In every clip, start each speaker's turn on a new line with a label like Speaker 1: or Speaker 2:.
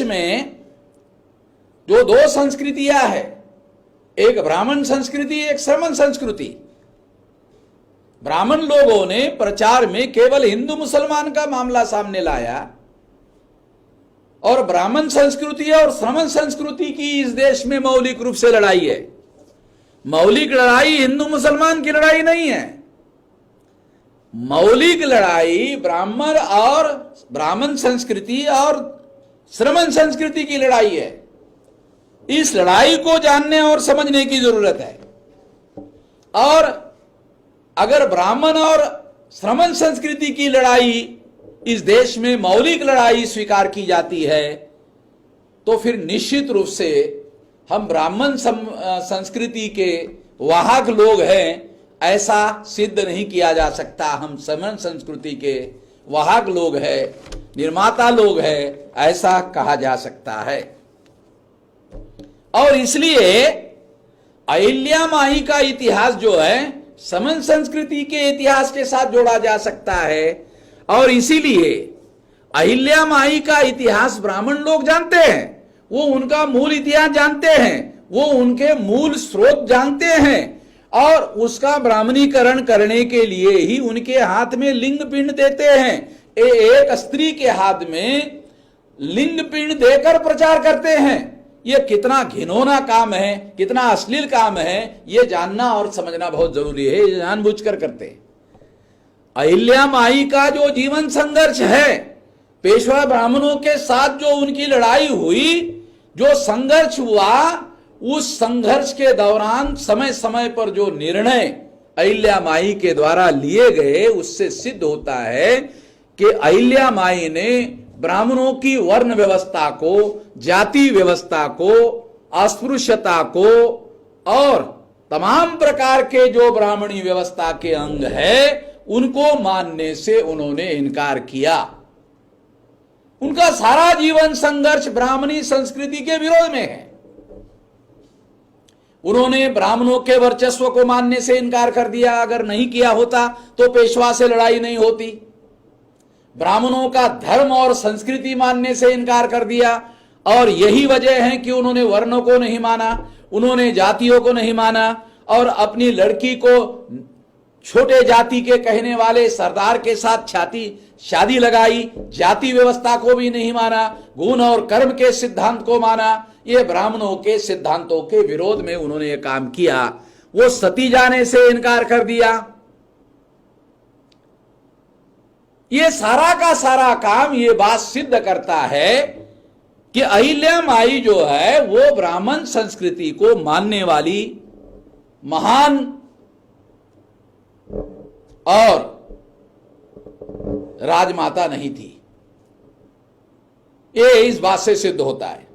Speaker 1: में जो दो संस्कृतियां हैं, एक ब्राह्मण संस्कृति, एक श्रमण संस्कृति। ब्राह्मण लोगों ने प्रचार में केवल हिंदू मुसलमान का मामला सामने लाया और ब्राह्मण संस्कृति और श्रमण संस्कृति की इस देश में मौलिक रूप से लड़ाई है। मौलिक लड़ाई हिंदू मुसलमान की लड़ाई नहीं है। मौलिक लड़ाई ब्राह्मण संस्कृति और श्रमण संस्कृति की लड़ाई है। इस लड़ाई को जानने और समझने की जरूरत है। और अगर ब्राह्मण और श्रमण संस्कृति की लड़ाई इस देश में मौलिक लड़ाई स्वीकार की जाती है तो फिर निश्चित रूप से हम ब्राह्मण संस्कृति के वाहक लोग हैं ऐसा सिद्ध नहीं किया जा सकता। हम श्रमण संस्कृति के वाहक लोग हैं, निर्माता लोग हैं, ऐसा कहा जा सकता है। और इसलिए अहिल्या माई का इतिहास जो है श्रमण संस्कृति के इतिहास के साथ जोड़ा जा सकता है। और इसीलिए अहिल्या माई का इतिहास ब्राह्मण लोग जानते हैं, वो उनका मूल इतिहास जानते हैं, वो उनके मूल स्रोत जानते हैं और उसका ब्राह्मणीकरण करने के लिए ही उनके हाथ में लिंग पिंड देते हैं। एक स्त्री के हाथ में लिंग पिंड देकर प्रचार करते हैं। ये कितना घिनौना काम है, कितना अश्लील काम है, ये जानना और समझना बहुत जरूरी है। ये जानबूझकर करते हैं। अहिल्या माई का जो जीवन संघर्ष है, पेशवा ब्राह्मणों के साथ जो उनकी लड़ाई हुई, जो संघर्ष हुआ, उस संघर्ष के दौरान समय समय पर जो निर्णय अहिल्या माई के द्वारा लिए गए, उससे सिद्ध होता है कि अहिल्या माई ने ब्राह्मणों की वर्ण व्यवस्था को, जाति व्यवस्था को, अस्पृश्यता को और तमाम प्रकार के जो ब्राह्मणी व्यवस्था के अंग है उनको मानने से उन्होंने इनकार किया। उनका सारा जीवन संघर्ष ब्राह्मणी संस्कृति के विरोध में है। उन्होंने ब्राह्मणों के वर्चस्व को मानने से इनकार कर दिया। अगर नहीं किया होता तो पेशवा से लड़ाई नहीं होती। ब्राह्मणों का धर्म और संस्कृति मानने से इनकार कर दिया और यही वजह है कि उन्होंने वर्णों को नहीं माना, उन्होंने जातियों को नहीं माना और अपनी लड़की को छोटे जाति के कहने वाले सरदार के साथ शादी लगाई। जाति व्यवस्था को भी नहीं माना, गुण और कर्म के सिद्धांत को माना। ये ब्राह्मणों के सिद्धांतों के विरोध में उन्होंने ये काम किया। वो सती जाने से इनकार कर दिया। ये सारा का सारा काम ये बात सिद्ध करता है कि अहिल्या माई जो है वो ब्राह्मण संस्कृति को मानने वाली महान और राजमाता नहीं थी। ये इस बात से सिद्ध होता है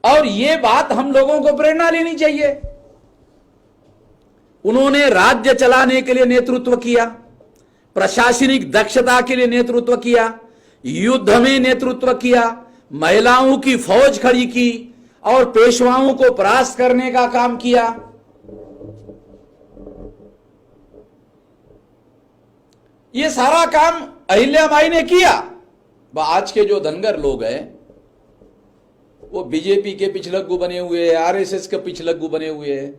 Speaker 1: और ये बात हम लोगों को प्रेरणा लेनी चाहिए। उन्होंने राज्य चलाने के लिए नेतृत्व किया, प्रशासनिक दक्षता के लिए नेतृत्व किया, युद्ध में नेतृत्व किया, महिलाओं की फौज खड़ी की और पेशवाओं को परास्त करने का काम किया। ये सारा काम अहिल्या माई ने किया। आज के जो धनगर लोग हैं वो बीजेपी के पिछलग्गू बने हुए हैं, आरएसएस के पिछलग्गू बने हुए हैं।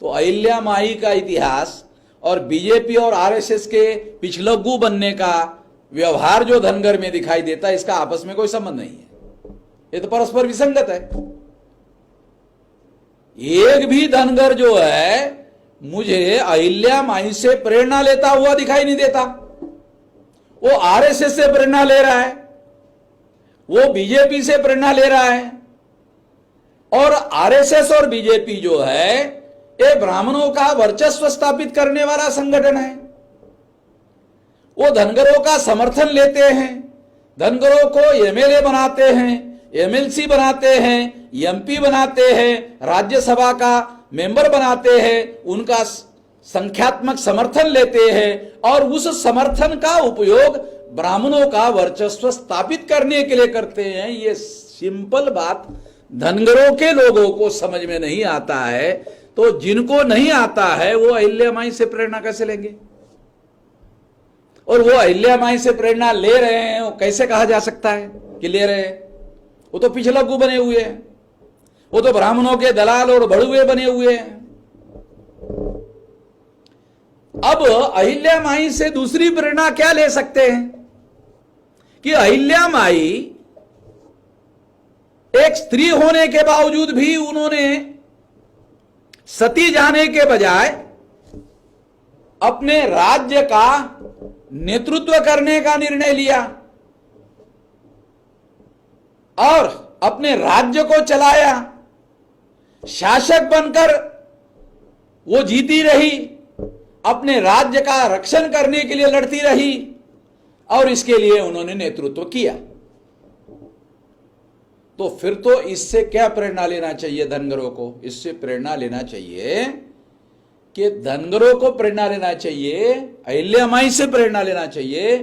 Speaker 1: तो अहिल्या माई का इतिहास और बीजेपी और आरएसएस के पिछलग्गू बनने का व्यवहार जो धनगर में दिखाई देता है, इसका आपस में कोई संबंध नहीं है। ये तो परस्पर विसंगत है। एक भी धनगर जो है मुझे अहिल्या माई से प्रेरणा लेता हुआ दिखाई नहीं देता। वो आरएसएस से प्रेरणा ले रहा है, वो बीजेपी से प्रेरणा ले रहा है। और आरएसएस और बीजेपी जो है ये ब्राह्मणों का वर्चस्व स्थापित करने वाला संगठन है। वो धनगरों का समर्थन लेते हैं, धनगरों को एमएलए बनाते हैं, एमएलसी बनाते हैं, एमपी बनाते हैं, राज्यसभा का मेंबर बनाते हैं, उनका संख्यात्मक समर्थन लेते हैं और उस समर्थन का उपयोग ब्राह्मणों का वर्चस्व स्थापित करने के लिए करते हैं। ये सिंपल बात धनगरों के लोगों को समझ में नहीं आता है, तो जिनको नहीं आता है वो अहिल्या माई से प्रेरणा कैसे लेंगे? और वो अहिल्या माई से प्रेरणा ले रहे हैं, वो कैसे कहा जा सकता है कि ले रहे हैं? वो तो पिछलग्गू बने हुए हैं, वो तो ब्राह्मणों के दलाल और भड़ुए बने हुए हैं। अब अहिल्या माई से दूसरी प्रेरणा क्या ले सकते हैं कि अहिल्या माई एक स्त्री होने के बावजूद भी उन्होंने सती जाने के बजाय अपने राज्य का नेतृत्व करने का निर्णय लिया और अपने राज्य को चलाया। शासक बनकर वो जीती रही, अपने राज्य का रक्षण करने के लिए लड़ती रही और इसके लिए उन्होंने नेतृत्व किया। तो फिर तो इससे क्या प्रेरणा लेना चाहिए धनगरों को? इससे प्रेरणा लेना चाहिए कि धनगरों को प्रेरणा लेना चाहिए, अहिल्या माई से प्रेरणा लेना चाहिए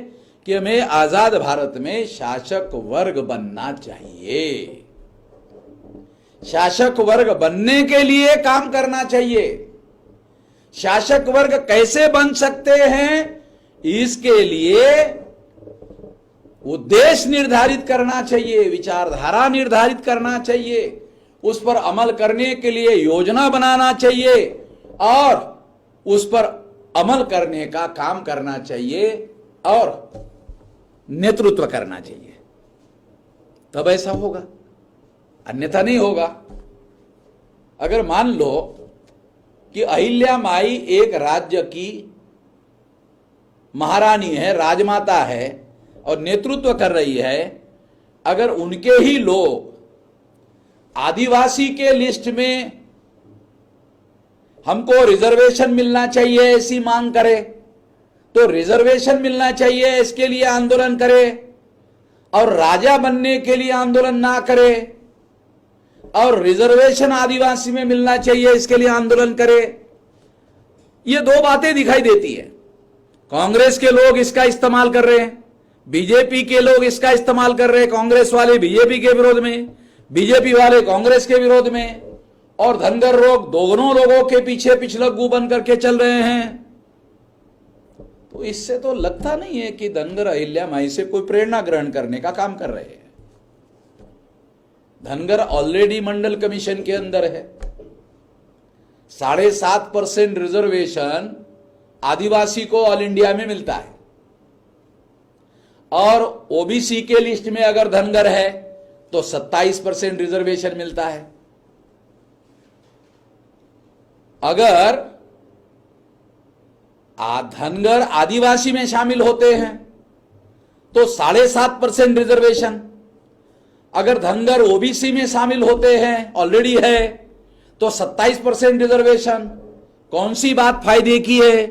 Speaker 1: कि हमें आजाद भारत में शासक वर्ग बनना चाहिए, शासक वर्ग बनने के लिए काम करना चाहिए। शासक वर्ग कैसे बन सकते हैं, इसके लिए उद्देश्य निर्धारित करना चाहिए, विचारधारा निर्धारित करना चाहिए, उस पर अमल करने के लिए योजना बनाना चाहिए और उस पर अमल करने का काम करना चाहिए और नेतृत्व करना चाहिए। तब ऐसा होगा, अन्यथा नहीं होगा। अगर मान लो कि अहिल्या माई एक राज्य की महारानी है, राजमाता है और नेतृत्व कर रही है, अगर उनके ही लोग आदिवासी के लिस्ट में हमको रिजर्वेशन मिलना चाहिए ऐसी मांग करे तो रिजर्वेशन मिलना चाहिए इसके लिए आंदोलन करे और राजा बनने के लिए आंदोलन ना करे और रिजर्वेशन आदिवासी में मिलना चाहिए इसके लिए आंदोलन करे। ये दो बातें दिखाई देती है। कांग्रेस के लोग इसका इस्तेमाल कर रहे हैं, बीजेपी के लोग इसका इस्तेमाल कर रहे हैं, कांग्रेस वाले बीजेपी के विरोध में, बीजेपी वाले कांग्रेस के विरोध में, और धनगर लोग दोनों लोगों के पीछे पिछलग्गू बन करके चल रहे हैं। तो इससे तो लगता नहीं है कि धनगर अहिल्या माई से कोई प्रेरणा ग्रहण करने का काम कर रहे हैं। धनगर ऑलरेडी मंडल कमीशन के अंदर है। 7.5% रिजर्वेशन आदिवासी को ऑल इंडिया में मिलता है और ओबीसी के लिस्ट में अगर धनगर है तो 27% रिजर्वेशन मिलता है। अगर धनगर आदिवासी में शामिल होते हैं तो 7.5% रिजर्वेशन, अगर धनगर ओबीसी में शामिल होते हैं ऑलरेडी है तो 27% रिजर्वेशन। कौन सी बात फायदे की है?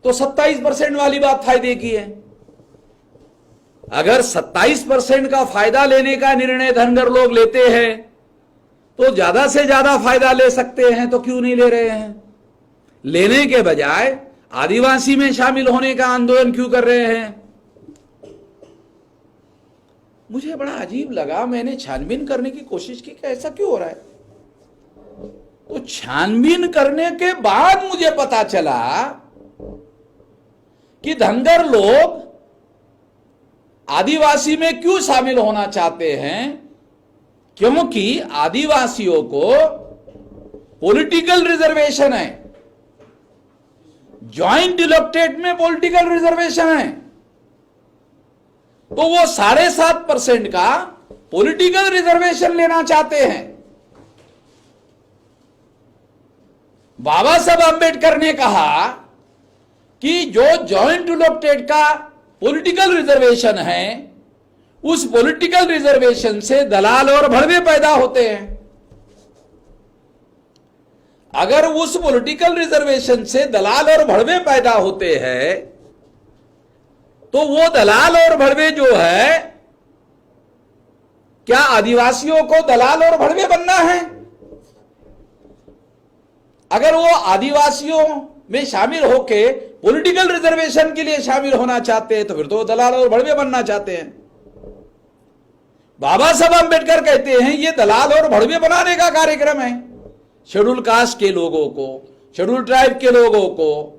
Speaker 1: तो 27% वाली बात फायदे की है। अगर 27% का फायदा लेने का निर्णय धनगर लोग लेते हैं तो ज्यादा से ज्यादा फायदा ले सकते हैं, तो क्यों नहीं ले रहे हैं? लेने के बजाय आदिवासी में शामिल होने का आंदोलन क्यों कर रहे हैं? मुझे बड़ा अजीब लगा। मैंने छानबीन करने की कोशिश की कि ऐसा क्यों हो रहा है। तो छानबीन करने के बाद मुझे पता चला कि धनगर लोग आदिवासी में क्यों शामिल होना चाहते हैं, क्योंकि आदिवासियों को पॉलिटिकल रिजर्वेशन है, ज्वाइंट इलेक्टेड में पॉलिटिकल रिजर्वेशन है। तो वो 7.5% का पॉलिटिकल रिजर्वेशन लेना चाहते हैं। बाबा साहब अंबेडकर ने कहा कि जो ज्वाइंट इलेक्टेड का पॉलिटिकल रिजर्वेशन है उस पॉलिटिकल रिजर्वेशन से दलाल और भड़वे पैदा होते हैं। अगर उस पॉलिटिकल रिजर्वेशन से दलाल और भड़वे पैदा होते हैं तो वो दलाल और भड़वे जो है, क्या आदिवासियों को दलाल और भड़वे बनना है? अगर वो आदिवासियों में शामिल होके पॉलिटिकल रिजर्वेशन के लिए शामिल होना चाहते हैं तो फिर तो दलाल और भड़वे बनना चाहते हैं। बाबा साहब अंबेडकर कहते हैं ये दलाल और भड़वे बनाने का कार्यक्रम है। शेड्यूल कास्ट के लोगों को, शेड्यूल ट्राइब के लोगों को,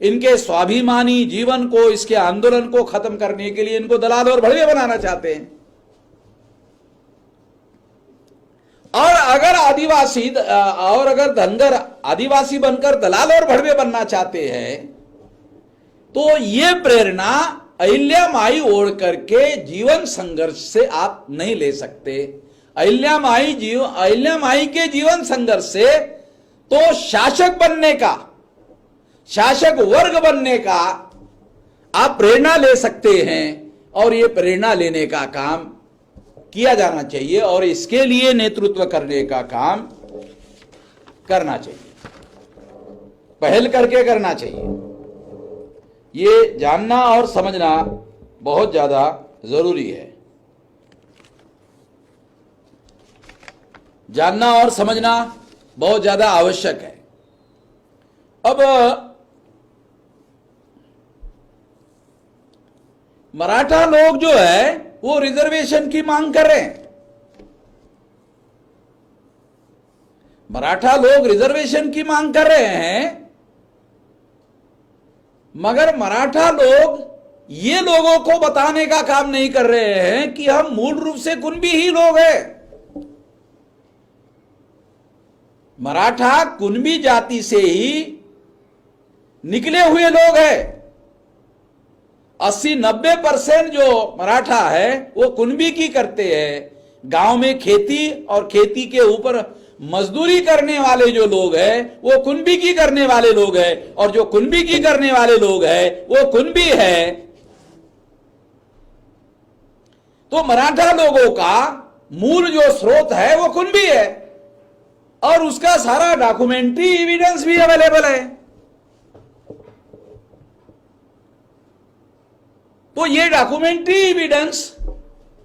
Speaker 1: इनके स्वाभिमानी जीवन को, इसके आंदोलन को खत्म करने के लिए इनको दलाल और भड़वे बनाना चाहते हैं। अगर आदिवासी और अगर धनगर आदिवासी बनकर दलाल और भड़वे बनना चाहते हैं तो ये प्रेरणा अहिल्या माई ओढ़ करके जीवन संघर्ष से आप नहीं ले सकते। अहिल्या माई के जीवन संघर्ष से तो शासक बनने का, शासक वर्ग बनने का आप प्रेरणा ले सकते हैं और ये प्रेरणा लेने का काम किया जाना चाहिए और इसके लिए नेतृत्व करने का काम करना चाहिए, पहल करके करना चाहिए। ये जानना और समझना बहुत ज्यादा जरूरी है, जानना और समझना बहुत ज्यादा आवश्यक है। अब मराठा लोग जो है वो रिजर्वेशन की मांग कर रहे हैं, मराठा लोग रिजर्वेशन की मांग कर रहे हैं, मगर मराठा लोग ये लोगों को बताने का काम नहीं कर रहे हैं कि हम मूल रूप से कुणबी ही लोग हैं। मराठा कुणबी जाति से ही निकले हुए लोग हैं। 80-90% जो मराठा है वो कुणबी की करते हैं। गांव में खेती और खेती के ऊपर मजदूरी करने वाले जो लोग हैं वो कुणबी की करने वाले लोग हैं, और जो कुणबी की करने वाले लोग हैं वो कुणबी है। तो मराठा लोगों का मूल जो स्रोत है वो कुणबी है और उसका सारा डॉक्यूमेंट्री एविडेंस भी अवेलेबल है। तो ये डॉक्यूमेंट्री एविडेंस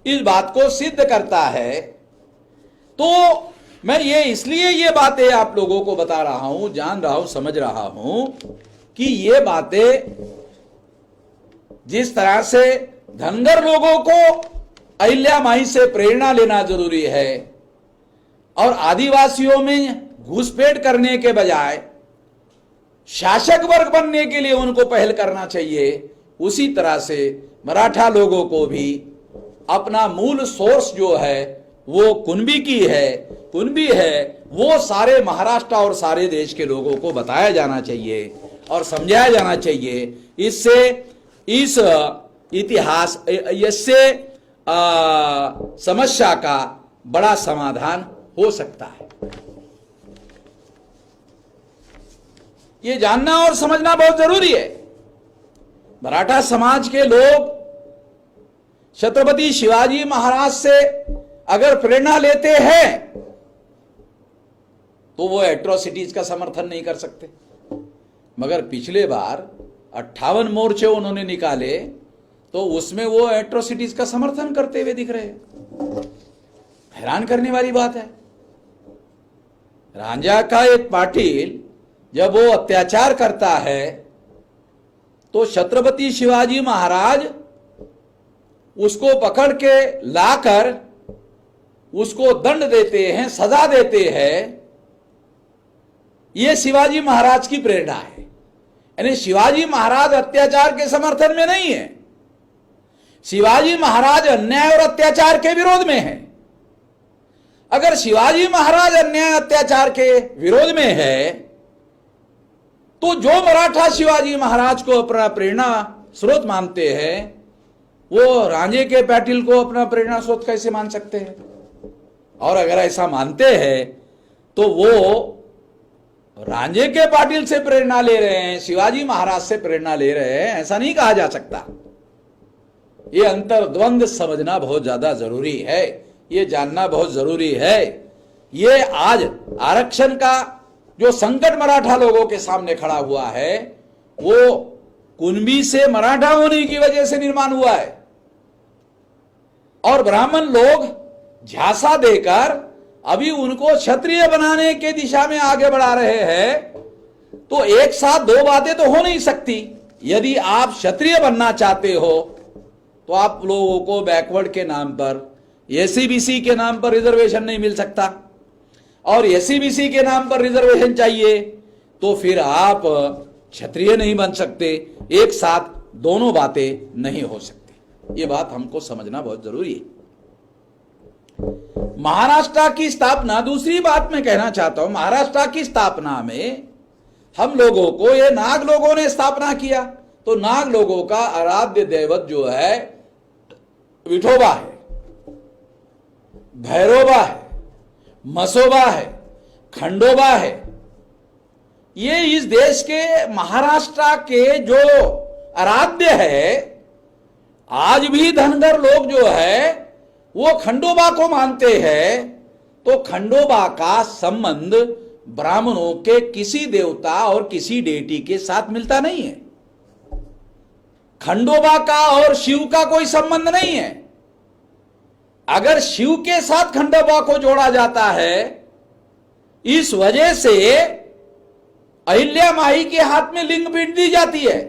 Speaker 1: इस बात को सिद्ध करता है। तो मैं ये इसलिए ये बातें आप लोगों को बता रहा हूं, जान रहा हूं, समझ रहा हूं कि ये बातें जिस तरह से धनगर लोगों को अहिल्या माई से प्रेरणा लेना जरूरी है और आदिवासियों में घुसपैठ करने के बजाय शासक वर्ग बनने के लिए उनको पहल करना चाहिए, उसी तरह से मराठा लोगों को भी अपना मूल सोर्स जो है वो कुणबी की है, कुणबी है, वो सारे महाराष्ट्र और सारे देश के लोगों को बताया जाना चाहिए और समझाया जाना चाहिए। इससे इस इतिहास इससे समस्या का बड़ा समाधान हो सकता है। ये जानना और समझना बहुत जरूरी है। मराठा समाज के लोग छत्रपति शिवाजी महाराज से अगर प्रेरणा लेते हैं तो वो एट्रोसिटीज का समर्थन नहीं कर सकते, मगर पिछले बार 58 मोर्चे उन्होंने निकाले तो उसमें वो एट्रोसिटीज का समर्थन करते हुए दिख रहे हैं। हैरान करने वाली बात है। रांझा का एक पाटिल जब वो अत्याचार करता है तो छत्रपति शिवाजी महाराज उसको पकड़ के लाकर उसको दंड देते हैं, सजा देते हैं। ये शिवाजी महाराज की प्रेरणा है। यानी शिवाजी महाराज अत्याचार के समर्थन में नहीं है, शिवाजी महाराज अन्याय और अत्याचार के विरोध में है। अगर शिवाजी महाराज अन्याय अत्याचार के विरोध में है तो जो मराठा शिवाजी महाराज को अपना प्रेरणा स्रोत मानते हैं वो रांझे के पाटिल को अपना प्रेरणा स्रोत कैसे मान सकते हैं? और अगर ऐसा मानते हैं तो वो रांझे के पाटिल से प्रेरणा ले रहे हैं, शिवाजी महाराज से प्रेरणा ले रहे हैं, ऐसा नहीं कहा जा सकता। ये अंतर्द्वंद समझना बहुत ज्यादा जरूरी है, ये जानना बहुत जरूरी है। ये आज आरक्षण का जो संकट मराठा लोगों के सामने खड़ा हुआ है वो कुणबी से मराठा होने की वजह से निर्माण हुआ है, और ब्राह्मण लोग झांसा देकर अभी उनको क्षत्रिय बनाने के दिशा में आगे बढ़ा रहे हैं। तो एक साथ दो बातें तो हो नहीं सकती। यदि आप क्षत्रिय बनना चाहते हो तो आप लोगों को बैकवर्ड के नाम पर, एससीबीसी के नाम पर रिजर्वेशन नहीं मिल सकता, और एससीबीसी के नाम पर रिजर्वेशन चाहिए तो फिर आप क्षत्रिय नहीं बन सकते। एक साथ दोनों बातें नहीं हो सकती। ये बात हमको समझना बहुत जरूरी है। महाराष्ट्र की स्थापना, दूसरी बात मैं कहना चाहता हूं, महाराष्ट्र की स्थापना में हम लोगों को, ये नाग लोगों ने स्थापना किया, तो नाग लोगों का आराध्य दैवत जो है विठोबा है, भैरोबा है, मसोबा है, खंडोबा है। ये इस देश के महाराष्ट्र के जो आराध्य है, आज भी धनगर लोग जो है वो खंडोबा को मानते हैं। तो खंडोबा का संबंध ब्राह्मणों के किसी देवता और किसी डेटी के साथ मिलता नहीं है। खंडोबा का और शिव का कोई संबंध नहीं है। अगर शिव के साथ खंडोबा को जोड़ा जाता है, इस वजह से अहिल्या माई के हाथ में लिंग पीट दी जाती है,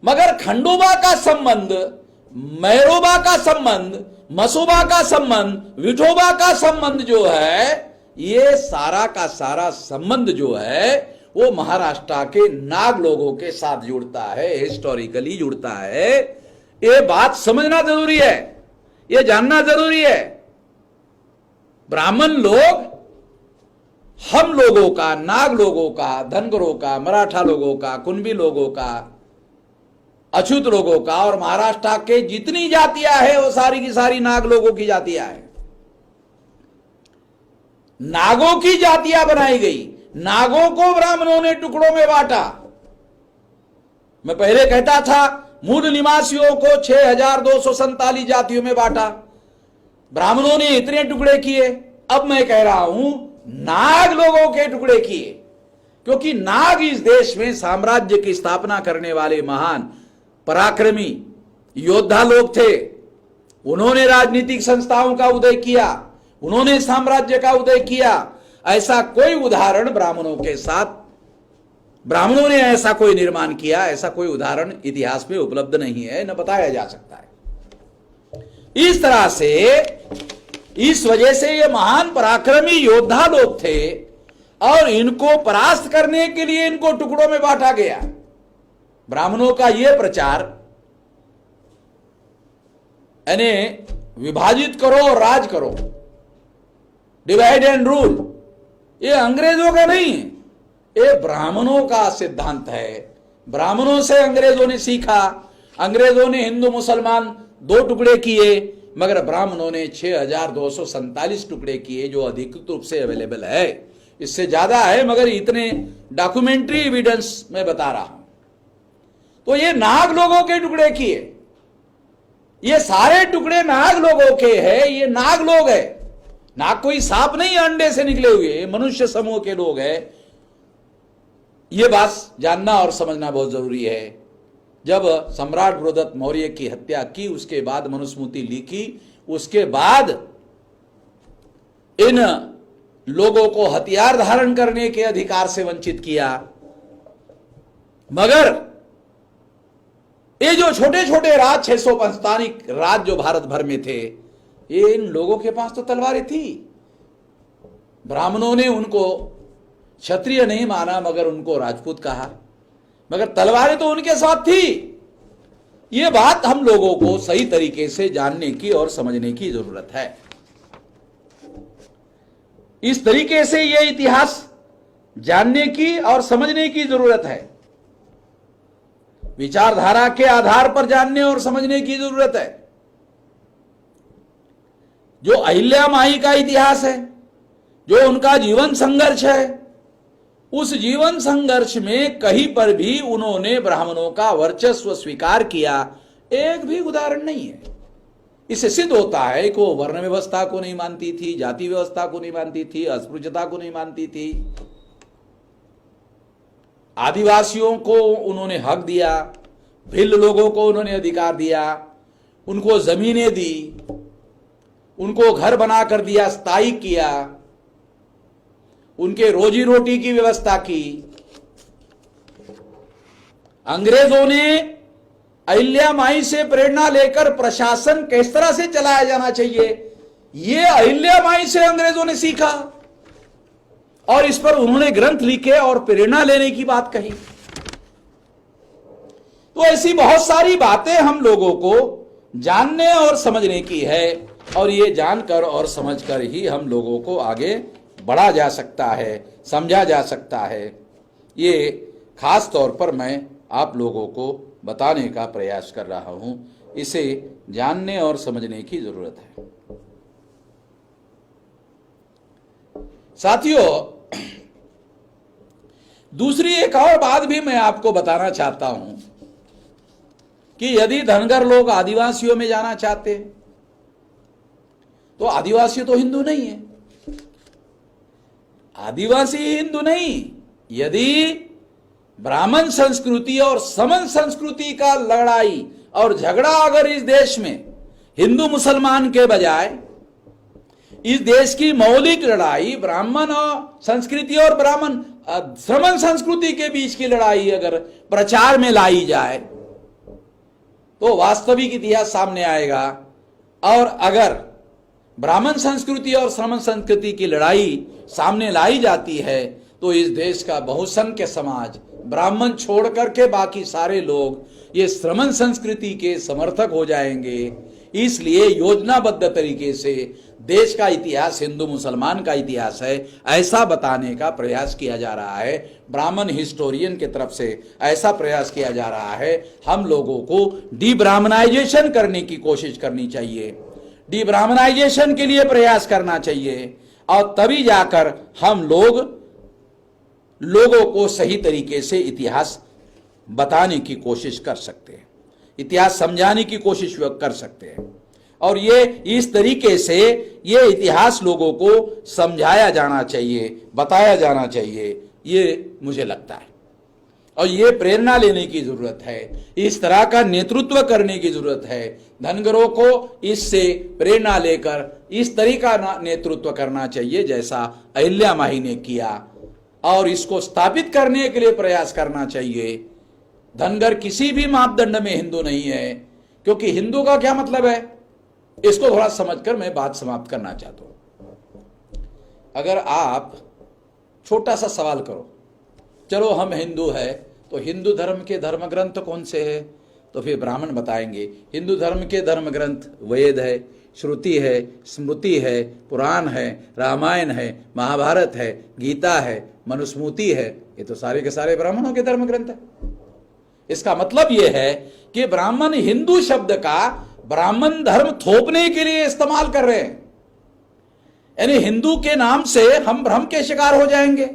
Speaker 1: मगर खंडोबा का संबंध, मैरोबा का संबंध, मसोबा का संबंध, विठोबा का संबंध जो है, ये सारा का सारा संबंध जो है वो महाराष्ट्र के नाग लोगों के साथ जुड़ता है, हिस्टोरिकली जुड़ता है। ये बात समझना जरूरी है, ये जानना जरूरी है। ब्राह्मण लोग हम लोगों का, नाग लोगों का, धनगरों का, मराठा लोगों का, कुंभी लोगों का, अछूत लोगों का और महाराष्ट्र के जितनी जातियां हैं वो सारी की सारी नाग लोगों की जातियां हैं। नागों की जातियां बनाई गई, नागों को ब्राह्मणों ने टुकड़ों में बांटा। मैं पहले कहता था मूल निवासियों को 6247 जातियों में बांटा, ब्राह्मणों ने इतने टुकड़े किए। अब मैं कह रहा हूं नाग लोगों के टुकड़े किए, क्योंकि नाग इस देश में साम्राज्य की स्थापना करने वाले महान पराक्रमी योद्धा लोग थे। उन्होंने राजनीतिक संस्थाओं का उदय किया, उन्होंने साम्राज्य का उदय किया। ऐसा कोई उदाहरण ब्राह्मणों के साथ, ब्राह्मणों ने ऐसा कोई निर्माण किया, ऐसा कोई उदाहरण इतिहास में उपलब्ध नहीं है, न बताया जा सकता है। इस तरह से, इस वजह से ये महान पराक्रमी योद्धा लोग थे और इनको परास्त करने के लिए इनको टुकड़ों में बांटा गया। ब्राह्मणों का यह प्रचार, यानी विभाजित करो और राज करो, डिवाइड एंड रूल, ये अंग्रेजों का नहीं है, ये ब्राह्मणों का सिद्धांत है। ब्राह्मणों से अंग्रेजों ने सीखा। अंग्रेजों ने हिंदू मुसलमान 2 टुकड़े किए, मगर ब्राह्मणों ने 6247 टुकड़े किए, जो अधिकृत रूप से अवेलेबल है। इससे ज्यादा है, मगर इतने डॉक्यूमेंट्री एविडेंस मैं बता रहा हूं। तो ये नाग लोगों के टुकड़े किए, ये सारे टुकड़े नाग लोगों के हैं। ये नाग लोग हैं, नाग कोई सांप नहीं अंडे से निकले हुए, मनुष्य समूह के लोग हैं। ये बात जानना और समझना बहुत जरूरी है। जब सम्राट बृहदत्त मौर्य की हत्या की, उसके बाद मनुस्मृति लिखी, उसके बाद इन लोगों को हथियार धारण करने के अधिकार से वंचित किया। मगर ये जो छोटे छोटे राज, 645 राज जो भारत भर में थे, ये इन लोगों के पास तो तलवारें थी। ब्राह्मणों ने उनको क्षत्रिय नहीं माना, मगर उनको राजपूत कहा, मगर तलवारें तो उनके साथ थी। ये बात हम लोगों को सही तरीके से जानने की और समझने की जरूरत है। इस तरीके से यह इतिहास जानने की और समझने की जरूरत है। विचारधारा के आधार पर जानने और समझने की जरूरत है। जो अहिल्या माई का इतिहास है, जो उनका जीवन संघर्ष है, उस जीवन संघर्ष में कहीं पर भी उन्होंने ब्राह्मणों का वर्चस्व स्वीकार किया, एक भी उदाहरण नहीं है। इससे सिद्ध होता है कि वो वर्ण व्यवस्था को नहीं मानती थी, जाति व्यवस्था को नहीं मानती थी, अस्पृश्यता को नहीं मानती थी। आदिवासियों को उन्होंने हक दिया, भिल्ल लोगों को उन्होंने अधिकार दिया, उनको जमीनें दी, उनको घर बनाकर दिया, स्थायी किया, उनके रोजी रोटी की व्यवस्था की। अंग्रेजों ने अहिल्या माई से प्रेरणा लेकर प्रशासन किस तरह से चलाया जाना चाहिए, यह अहिल्या माई से अंग्रेजों ने सीखा और इस पर उन्होंने ग्रंथ लिखे और प्रेरणा लेने की बात कही। तो ऐसी बहुत सारी बातें हम लोगों को जानने और समझने की है। और ये जानकर और समझकर ही हम लोगों को आगे बढ़ा जा सकता है, समझा जा सकता है। ये खास तौर पर मैं आप लोगों को बताने का प्रयास कर रहा हूं। इसे जानने और समझने की जरूरत है। साथियों, दूसरी एक और बात भी मैं आपको बताना चाहता हूं कि यदि धनगर लोग आदिवासियों में जाना चाहते हैं तो आदिवासी तो हिंदू नहीं है। आदिवासी हिंदू नहीं। यदि ब्राह्मण संस्कृति और समन संस्कृति का लड़ाई और झगड़ा अगर इस देश में हिंदू मुसलमान के बजाय इस देश की मौलिक लड़ाई ब्राह्मण और संस्कृति और ब्राह्मण श्रमण संस्कृति के बीच की लड़ाई अगर प्रचार में लाई जाए तो वास्तविक इतिहास सामने आएगा। और अगर ब्राह्मण संस्कृति और श्रमण संस्कृति की लड़ाई सामने लाई जाती है तो इस देश का बहुसंख्य समाज, ब्राह्मण छोड़ करके बाकी सारे लोग ये श्रमण संस्कृति के समर्थक हो जाएंगे। इसलिए योजनाबद्ध तरीके से देश का इतिहास हिंदू मुसलमान का इतिहास है ऐसा बताने का प्रयास किया जा रहा है। ब्राह्मण हिस्टोरियन की तरफ से ऐसा प्रयास किया जा रहा है। हम लोगों को डिब्राह्मणाइजेशन करने की कोशिश करनी चाहिए, डिब्राह्मणाइजेशन के लिए प्रयास करना चाहिए और तभी जाकर हम लोगों को सही तरीके से इतिहास बताने की कोशिश कर सकते हैं, इतिहास समझाने की कोशिश कर सकते हैं। और ये इस तरीके से ये इतिहास लोगों को समझाया जाना चाहिए, बताया जाना चाहिए, ये मुझे लगता है। और ये प्रेरणा लेने की जरूरत है, इस तरह का नेतृत्व करने की जरूरत है। धनगरों को इससे प्रेरणा लेकर इस तरीका नेतृत्व करना चाहिए जैसा अहिल्या माही ने किया और इसको स्थापित करने के लिए प्रयास करना चाहिए। धनगर किसी भी मापदंड में हिंदू नहीं है, क्योंकि हिंदू का क्या मतलब है इसको थोड़ा समझकर मैं बात समाप्त करना चाहता हूं। अगर आप छोटा सा सवाल करो, चलो हम हिंदू है तो हिंदू धर्म के धर्म ग्रंथ कौन से है, तो फिर ब्राह्मण बताएंगे हिंदू धर्म के धर्म ग्रंथ वेद है, श्रुति है, स्मृति है, पुराण है, रामायण है, महाभारत है, गीता है, मनुस्मृति है। ये तो सारे के सारे ब्राह्मणों के धर्म ग्रंथ है। इसका मतलब यह है कि ब्राह्मण हिंदू शब्द का ब्राह्मण धर्म थोपने के लिए इस्तेमाल कर रहे हैं। यानी हिंदू के नाम से हम भ्रम के शिकार हो जाएंगे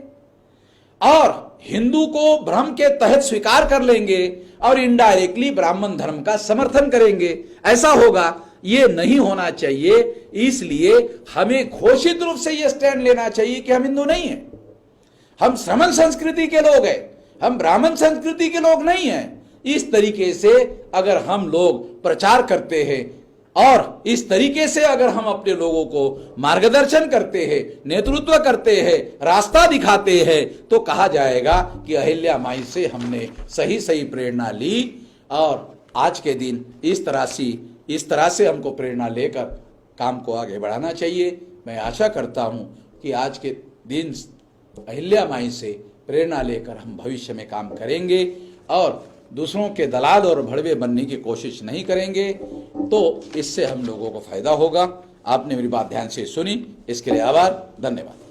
Speaker 1: और हिंदू को भ्रम के तहत स्वीकार कर लेंगे और इनडायरेक्टली ब्राह्मण धर्म का समर्थन करेंगे। ऐसा होगा, ये नहीं होना चाहिए। इसलिए हमें घोषित रूप से यह स्टैंड लेना चाहिए कि हम हिंदू नहीं हैं, हम श्रमण संस्कृति के लोग हैं, हम ब्राह्मण संस्कृति के लोग नहीं हैं। इस तरीके से अगर हम लोग प्रचार करते हैं और इस तरीके से अगर हम अपने लोगों को मार्गदर्शन करते हैं, नेतृत्व करते हैं, रास्ता दिखाते हैं, तो कहा जाएगा कि अहिल्या माई से हमने सही सही प्रेरणा ली। और आज के दिन इस तरह से हमको प्रेरणा लेकर काम को आगे बढ़ाना चाहिए। मैं आशा करता हूं कि आज के दिन अहिल्या माई से प्रेरणा लेकर हम भविष्य में काम करेंगे और दूसरों के दलाल और भड़वे बनने की कोशिश नहीं करेंगे, तो इससे हम लोगों को फायदा होगा। आपने मेरी बात ध्यान से सुनी, इसके लिए आभार, धन्यवाद।